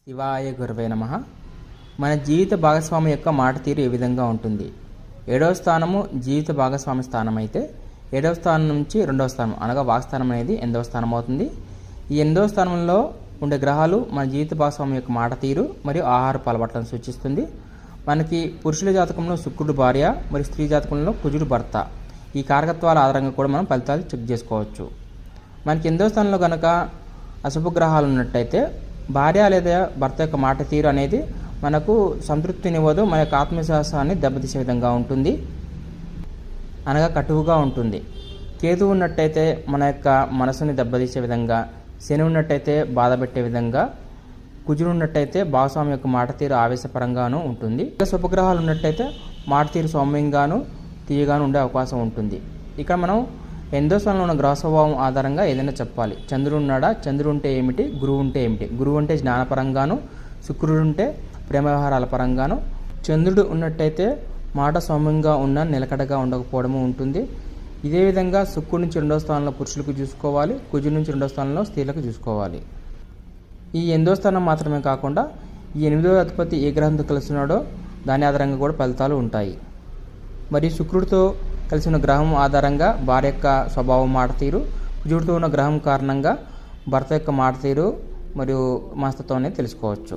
శివాయ గురవే నమః. మన జీవిత భాగస్వామి యొక్క మాట తీరు ఏ విధంగా ఉంటుంది? 7వ స్థానము జీవిత భాగస్వామి స్థానం అయితే 7వ స్థానం నుంచి 2వ స్థానం అనగా వాక్స్థానం అనేది 8వ స్థానం అవుతుంది. ఈ 8వ స్థానంలో ఉండే గ్రహాలు మన జీవిత భాగస్వామి యొక్క మాట తీరు మరియు ఆహారపు అలవాట్లను సూచిస్తుంది. మనకి పురుషుల జాతకంలో శుక్రుడు భార్య మరియు స్త్రీ జాతకంలో కుజుడు భర్త. ఈ కారకత్వాల ఆధారంగా కూడా మనం ఫలితాలు చెక్ చేసుకోవచ్చు. మనకి 8వ స్థానంలో కనుక అశుభ గ్రహాలు ఉన్నట్టయితే భార్య లేదా భర్త యొక్క మాట తీరు అనేది మనకు సంతృప్తినివ్వదు, మన యొక్క ఆత్మవిశ్వాసాన్ని దెబ్బతీసే విధంగా ఉంటుంది, అనగా కటువుగా ఉంటుంది. కేతు ఉన్నట్టయితే మన యొక్క మనసుని దెబ్బతీసే విధంగా, శని ఉన్నట్టయితే బాధ పెట్టే విధంగా, కుజుడు ఉన్నట్టయితే భాగస్వామి యొక్క మాట తీరు ఆవేశపరంగాను ఉంటుంది. శుభగ్రహాలు ఉన్నట్టయితే మాట తీరు సౌమ్యంగాను తీయగాను ఉండే అవకాశం ఉంటుంది. ఇక్కడ మనం 8వ స్థానంలో ఉన్న గ్రహ స్వభావం ఆధారంగా ఏదైనా చెప్పాలి. చంద్రుడు ఉన్నాడా, చంద్రుడు ఉంటే ఏమిటి, గురువు ఉంటే ఏమిటి, గురువు అంటే జ్ఞానపరంగాను, శుక్రుడు ఉంటే ప్రేమ వ్యవహారాల పరంగాను, చంద్రుడు ఉన్నట్టయితే మాట సౌమ్యంగా ఉన్న నిలకడగా ఉండకపోవడము ఉంటుంది. ఇదే విధంగా శుక్రుడి నుంచి 2వ స్థానంలో పురుషులకు చూసుకోవాలి, కుజుడి నుంచి 2వ స్థానంలో స్త్రీలకు చూసుకోవాలి. ఈ 8వ స్థానం మాత్రమే కాకుండా ఈ 8వ అధిపతి ఏ గ్రహంతో కలిసినాడో దాని ఆధారంగా కూడా ఫలితాలు ఉంటాయి. మరియు శుక్రుడితో కలిసి ఉన్న గ్రహం ఆధారంగా భార్య యొక్క స్వభావం మాట తీరు, కుజుడితో ఉన్న గ్రహం కారణంగా భర్త యొక్క మాట తీరు మరియు మనస్తత్వం అనేది తెలుసుకోవచ్చు.